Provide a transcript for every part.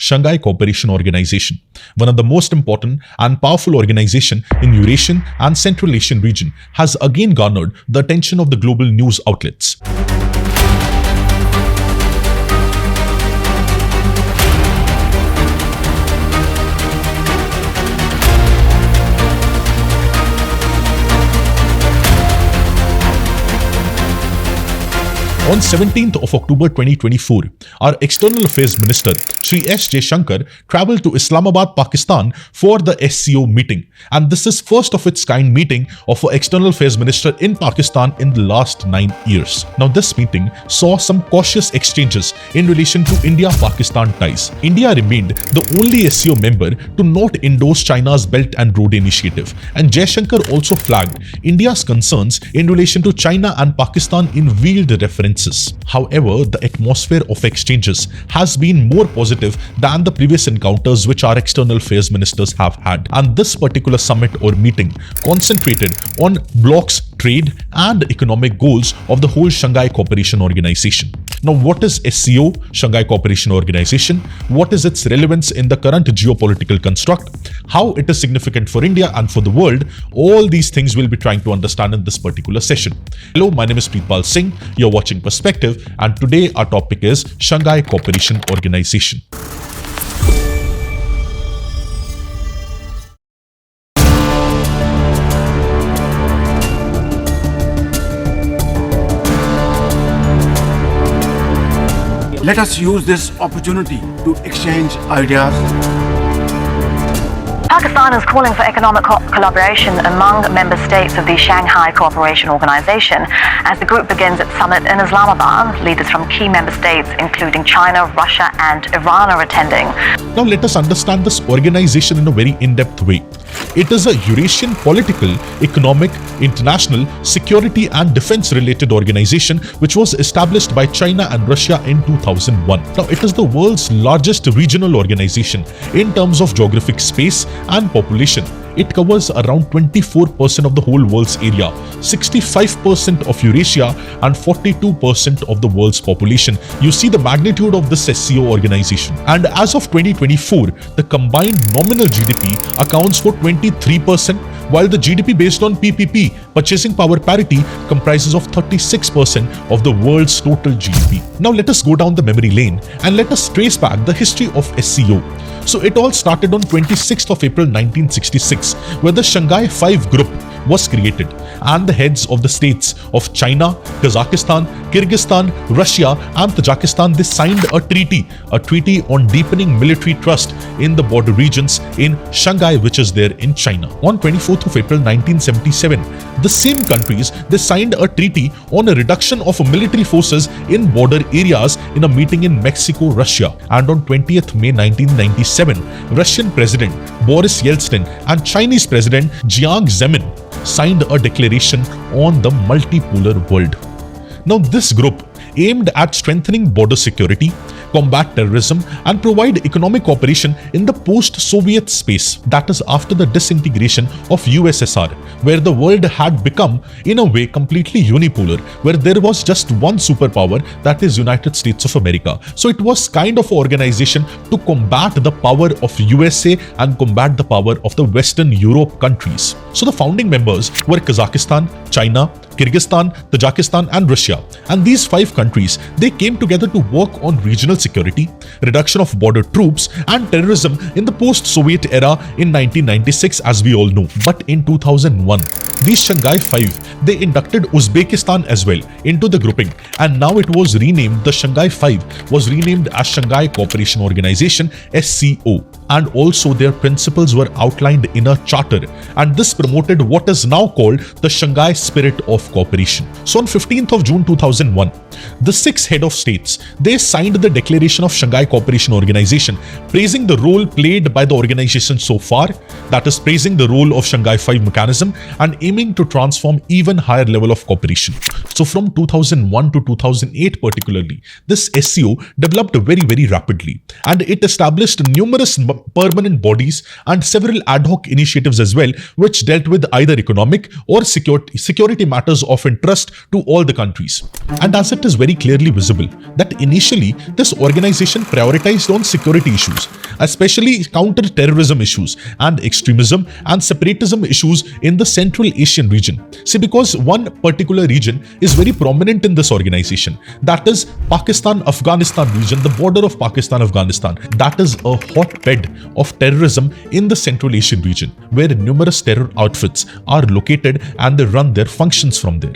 Shanghai Cooperation Organization, one of the most important and powerful organizations in Eurasian and Central Asian region, has again garnered the attention of the global news outlets. On 17th of October 2024, our External Affairs Minister, Shri S. Jaishankar, travelled to Islamabad, Pakistan for the SCO meeting. And this is first of its kind meeting of an External Affairs Minister in Pakistan in the last 9 years. Now this meeting saw some cautious exchanges in relation to India-Pakistan ties. India remained the only SCO member to not endorse China's Belt and Road Initiative. And Jaishankar also flagged India's concerns in relation to China and Pakistan in veiled references. However, the atmosphere of exchanges has been more positive than the previous encounters which our external affairs ministers have had. And this particular summit or meeting concentrated on bloc's trade and economic goals of the whole Shanghai Cooperation Organization. Now, what is SCO, Shanghai Cooperation Organization? What is its relevance in the current geopolitical construct? How it is significant for India and for the world? All these things we'll be trying to understand in this particular session. Hello, my name is Preetpal Singh. You're watching Perspective, and today our topic is Shanghai Cooperation Organization. Let us use this opportunity to exchange ideas. Pakistan is calling for economic collaboration among member states of the Shanghai Cooperation Organisation as the group begins its summit in Islamabad. Leaders from key member states, including China, Russia and Iran, are attending. Now let us understand this organization in a very in-depth way. It is a Eurasian political, economic, international, security and defense-related organization which was established by China and Russia in 2001. Now it is the world's largest regional organization in terms of geographic space and population. It covers around 24% of the whole world's area, 65% of Eurasia and 42% of the world's population. You see the magnitude of this SCO organization. And as of 2024, the combined nominal GDP accounts for 23%, while the GDP based on PPP, purchasing power parity, comprises of 36% of the world's total GDP. Now let us go down the memory lane and let us trace back the history of SCO. So it all started on 26th of April 1966, where the Shanghai 5 group was created, and the heads of the states of China, Kazakhstan, Kyrgyzstan, Russia and Tajikistan, they signed a treaty on deepening military trust in the border regions in Shanghai, which is there in China. On 24th of April 1977, the same countries, they signed a treaty on a reduction of military forces in border areas in a meeting in Mexico, Russia. And on 20th May 1997, Russian President Boris Yeltsin and Chinese President Jiang Zemin signed a declaration on the multipolar world. Now this group aimed at strengthening border security, combat terrorism and provide economic cooperation in the post-Soviet space, that is after the disintegration of USSR, where the world had become in a way completely unipolar, where there was just one superpower, that is United States of America. So it was kind of an organization to combat the power of USA and combat the power of the Western Europe countries. So the founding members were Kazakhstan, China, Kyrgyzstan, Tajikistan and Russia. And these 5 countries, they came together to work on regional security, reduction of border troops and terrorism in the post-Soviet era in 1996, as we all know. But in 2001, these Shanghai 5, they inducted Uzbekistan as well into the grouping, and now it was renamed, the Shanghai 5 was renamed as Shanghai Cooperation Organization, SCO. And also their principles were outlined in a charter, and this promoted what is now called the Shanghai Spirit of Cooperation. So on 15th of June 2001, the 6 head of states, they signed the Declaration of Shanghai Cooperation Organization, praising the role played by the organization so far, that is praising the role of Shanghai 5 mechanism and aiming to transform even higher level of cooperation. So from 2001 to 2008 particularly, this SCO developed very rapidly, and it established numerous permanent bodies and several ad hoc initiatives as well, which dealt with either economic or security matters of interest to all the countries. And as it is very clearly visible that initially this organization prioritized on security issues, especially counter-terrorism issues and extremism and separatism issues in the Central Asian region. See, because one particular region is very prominent in this organization, that is Pakistan-Afghanistan region, the border of Pakistan-Afghanistan. That is a hotbed of terrorism in the Central Asian region, where numerous terror outfits are located and they run their functions from there.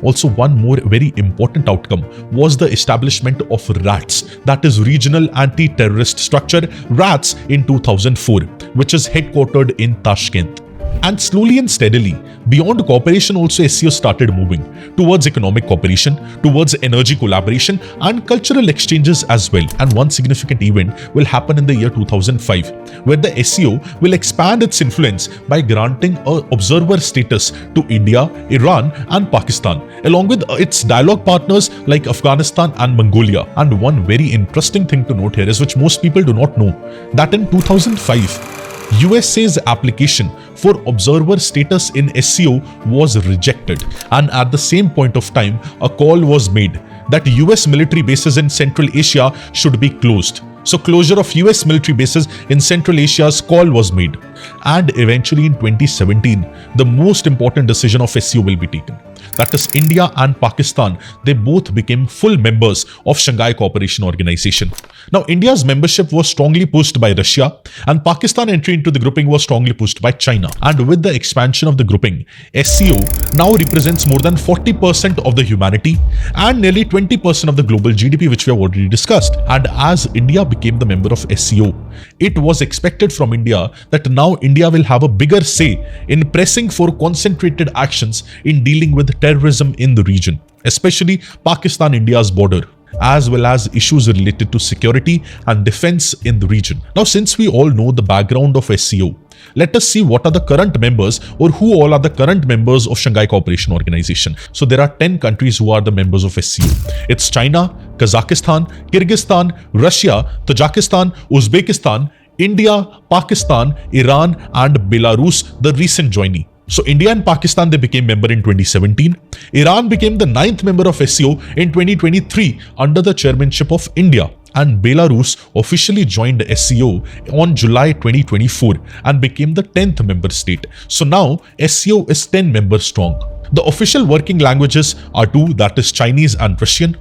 Also, one more very important outcome was the establishment of RATS, that is Regional Anti-Terrorist Structure, RATS, in 2004, which is headquartered in Tashkent. And slowly and steadily, beyond cooperation also SCO started moving towards economic cooperation, towards energy collaboration and cultural exchanges as well. And one significant event will happen in the year 2005, where the SCO will expand its influence by granting an observer status to India, Iran and Pakistan, along with its dialogue partners like Afghanistan and Mongolia. And one very interesting thing to note here is, which most people do not know, that in 2005, USA's application for observer status in SCO was rejected, and at the same point of time, a call was made that US military bases in Central Asia should be closed. So closure of US military bases in Central Asia's call was made. And eventually in 2017, the most important decision of SCO will be taken. That is, India and Pakistan, they both became full members of Shanghai Cooperation Organization. Now, India's membership was strongly pushed by Russia, and Pakistan entry into the grouping was strongly pushed by China. And with the expansion of the grouping, SCO now represents more than 40% of the humanity and nearly 20% of the global GDP, which we have already discussed. And as India became the member of SCO, it was expected from India that now India will have a bigger say in pressing for concentrated actions in dealing with terrorism in the region, especially Pakistan-India's border, as well as issues related to security and defense in the region. Now, since we all know the background of SCO, let us see what are the current members, or who all are the current members of Shanghai Cooperation Organization. So there are 10 countries who are the members of SCO. It's China, Kazakhstan, Kyrgyzstan, Russia, Tajikistan, Uzbekistan, India, Pakistan, Iran and Belarus, the recent joinee. So India and Pakistan, they became member in 2017. Iran became the 9th member of SCO in 2023 under the chairmanship of India. And Belarus officially joined SCO on July 2024 and became the 10th member state. So now SCO is 10 members strong. The official working languages are two, that is Chinese and Russian.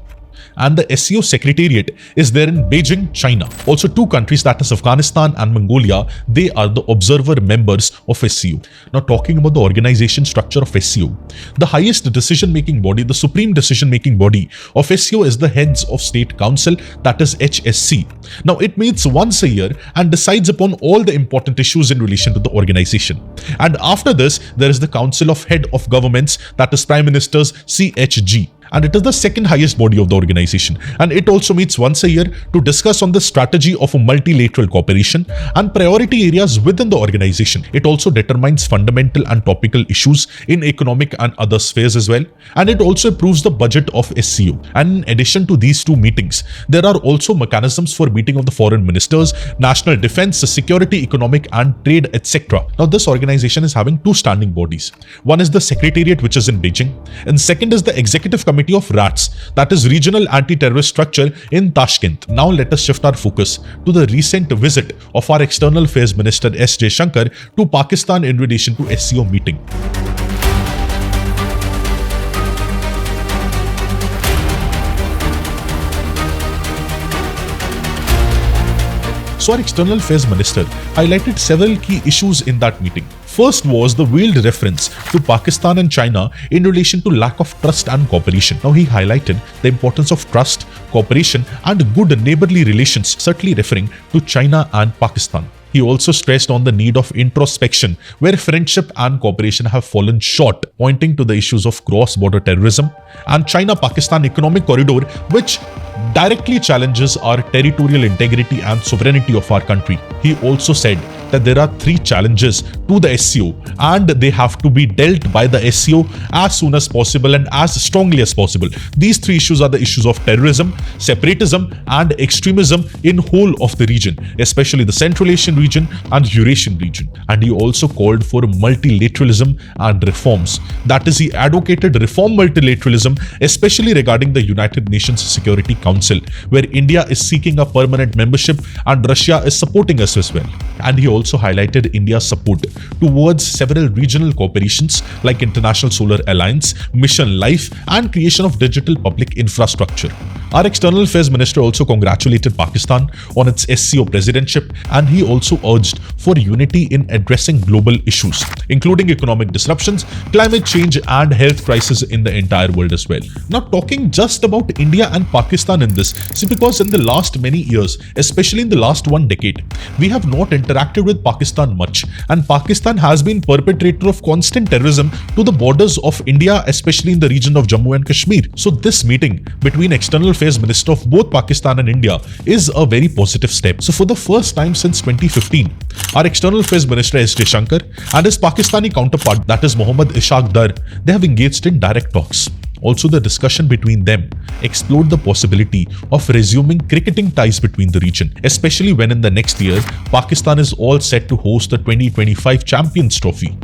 And the SCO secretariat is there in Beijing, China. Also, two countries, that is Afghanistan and Mongolia, they are the observer members of SCO. Now, talking about the organization structure of SCO, the highest decision-making body, the supreme decision-making body of SCO is the Heads of State Council, that is HSC. Now, it meets once a year and decides upon all the important issues in relation to the organization. And after this, there is the Council of Head of Governments, that is Prime Ministers, CHG. And it is the second highest body of the organization, and it also meets once a year to discuss on the strategy of a multilateral cooperation and priority areas within the organization. It also determines fundamental and topical issues in economic and other spheres as well, and it also approves the budget of SCO. And in addition to these two meetings, there are also mechanisms for meeting of the foreign ministers, national defense, security, economic and trade, etc. Now, this organization is having two standing bodies. One is the Secretariat, which is in Beijing, and second is the Executive Committee of RATS, that is Regional Anti-Terrorist Structure, in Tashkent. Now let us shift our focus to the recent visit of our External Affairs Minister S. Jaishankar to Pakistan in relation to SCO meeting. So our External Affairs Minister highlighted several key issues in that meeting. First was the veiled reference to Pakistan and China in relation to lack of trust and cooperation. Now he highlighted the importance of trust, cooperation and good neighborly relations, certainly referring to China and Pakistan. He also stressed on the need of introspection, where friendship and cooperation have fallen short, pointing to the issues of cross-border terrorism and China-Pakistan economic corridor, which directly challenges our territorial integrity and sovereignty of our country. He also said that there are three challenges to the SCO and they have to be dealt by the SCO as soon as possible and as strongly as possible. These three issues are the issues of terrorism, separatism and extremism in whole of the region, especially the Central Asian region and Eurasian region. And he also called for multilateralism and reforms. That is, he advocated reform multilateralism, especially regarding the United Nations Security Council, where India is seeking a permanent membership and Russia is supporting us as well. And he also highlighted India's support towards several regional cooperations like International Solar Alliance, Mission Life and creation of digital public infrastructure. Our External Affairs Minister also congratulated Pakistan on its SCO presidentship, and he also urged for unity in addressing global issues, including economic disruptions, climate change and health crisis in the entire world as well. Now, talking just about India and Pakistan in this, see, because in the last many years, especially in the last 1 decade, we have not interacted with Pakistan much, and Pakistan has been perpetrator of constant terrorism to the borders of India, especially in the region of Jammu and Kashmir. So this meeting between External Affairs Minister of both Pakistan and India is a very positive step. So for the first time since 2015, our External Affairs Minister S. Shankar and his Pakistani counterpart, that is Mohammad Ishaq Dar, they have engaged in direct talks. Also, the discussion between them explored the possibility of resuming cricketing ties between the region, especially when in the next year, Pakistan is all set to host the 2025 Champions Trophy.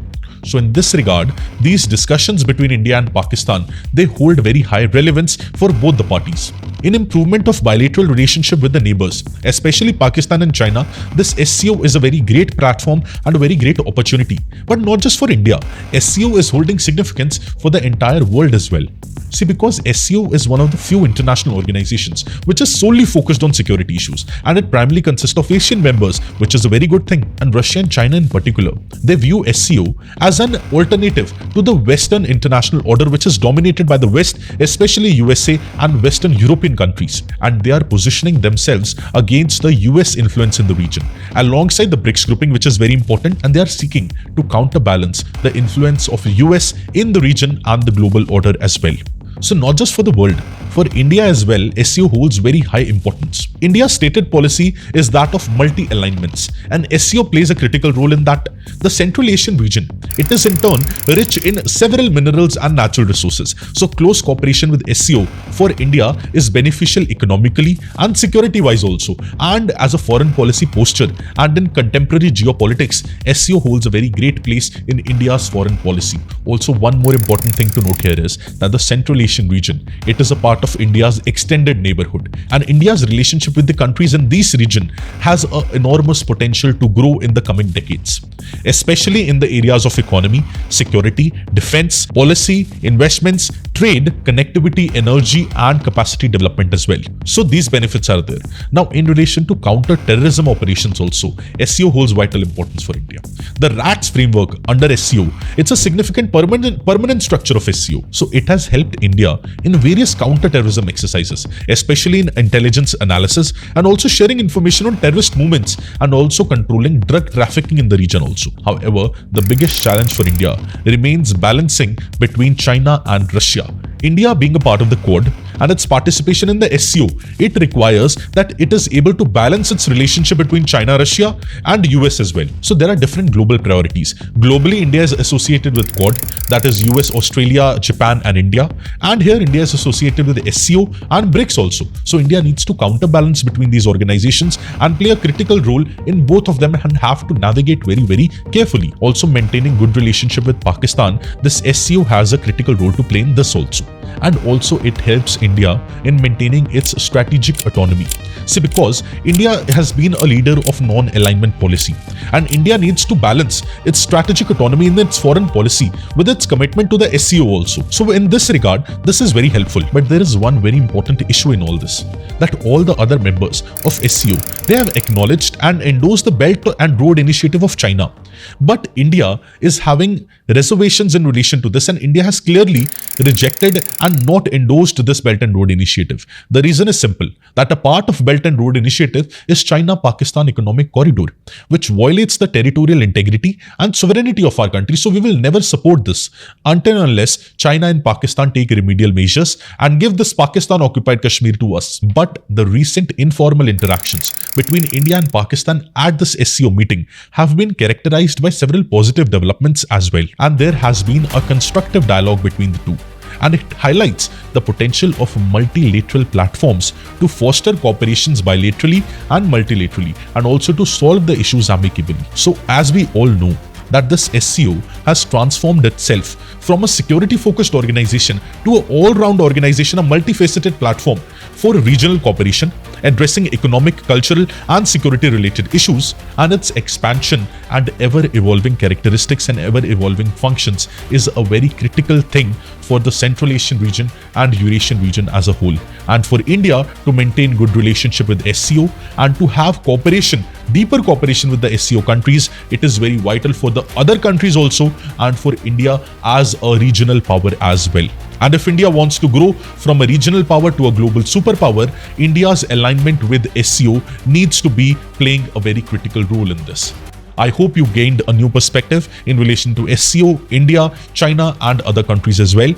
So in this regard, these discussions between India and Pakistan, they hold very high relevance for both the parties. In improvement of bilateral relationship with the neighbors, especially Pakistan and China, this SCO is a very great platform and a very great opportunity. But not just for India, SCO is holding significance for the entire world as well. See, because SCO is one of the few international organizations which is solely focused on security issues, and it primarily consists of Asian members, which is a very good thing, and Russia and China in particular. They view SCO as an alternative to the Western international order, which is dominated by the West, especially USA and Western European countries, and they are positioning themselves against the US influence in the region, alongside the BRICS grouping, which is very important, and they are seeking to counterbalance the influence of US in the region and the global order as well. So not just for the world, for India as well, SCO holds very high importance. India's stated policy is that of multi-alignments, and SCO plays a critical role in that. The Central Asian region, it is in turn rich in several minerals and natural resources. So close cooperation with SCO for India is beneficial economically and security-wise also. And as a foreign policy posture and in contemporary geopolitics, SCO holds a very great place in India's foreign policy. Also, one more important thing to note here is that the Central Asian region, it is a part of India's extended neighborhood, and India's relationship with the countries in this region has an enormous potential to grow in the coming decades, especially in the areas of economy, security, defense, policy, investments, trade, connectivity, energy and capacity development as well. So these benefits are there. Now, in relation to counter-terrorism operations also, SCO holds vital importance for India. The RATS framework under SCO, it's a significant permanent structure of SCO. So it has helped India in various counter-terrorism exercises, especially in intelligence analysis and also sharing information on terrorist movements and also controlling drug trafficking in the region also. However, the biggest challenge for India remains balancing between China and Russia. India being a part of the Quad and its participation in the SCO, it requires that it is able to balance its relationship between China, Russia and US as well. So there are different global priorities. Globally, India is associated with Quad, that is US, Australia, Japan and India. And here India is associated with SCO and BRICS also. So India needs to counterbalance between these organizations and play a critical role in both of them and have to navigate very, very carefully. Also, maintaining good relationship with Pakistan, this SCO has a critical role to play in this also. And also it helps India in maintaining its strategic autonomy. See, because India has been a leader of non-alignment policy, and India needs to balance its strategic autonomy in its foreign policy with its commitment to the SCO also. So in this regard, this is very helpful. But there is one very important issue in all this, that all the other members of SCO, they have acknowledged and endorsed the Belt and Road Initiative of China, But India is having reservations in relation to this, and India has clearly rejected and not endorsed this Belt and Road Initiative. The reason is simple, that a part of Belt and Road Initiative is China-Pakistan Economic Corridor, which violates the territorial integrity and sovereignty of our country. So we will never support this until and unless China and Pakistan take remedial measures and give this Pakistan-occupied Kashmir to us. But the recent informal interactions between India and Pakistan at this SCO meeting have been characterized by several positive developments as well. And there has been a constructive dialogue between the two. And it highlights the potential of multilateral platforms to foster cooperations bilaterally and multilaterally, and also to solve the issues amicably. So as we all know, that this SCO has transformed itself from a security-focused organization to an all-round organization, a multifaceted platform for regional cooperation, addressing economic, cultural, and security-related issues, and its expansion and ever-evolving characteristics and ever-evolving functions is a very critical thing for the Central Asian region and Eurasian region as a whole. And for India to maintain good relationship with SCO and to have cooperation, deeper cooperation with the SCO countries, it is very vital for the other countries also, and for India as a regional power as well. And if India wants to grow from a regional power to a global superpower, India's alignment with SCO needs to be playing a very critical role in this. I hope you gained a new perspective in relation to SCO, India, China, and other countries as well.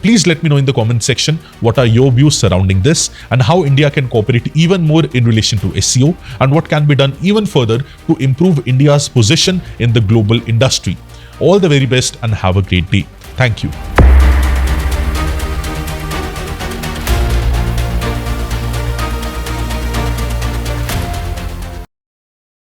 Please let me know in the comment section what are your views surrounding this, and how India can cooperate even more in relation to SCO, and what can be done even further to improve India's position in the global industry. All the very best and have a great day. Thank you.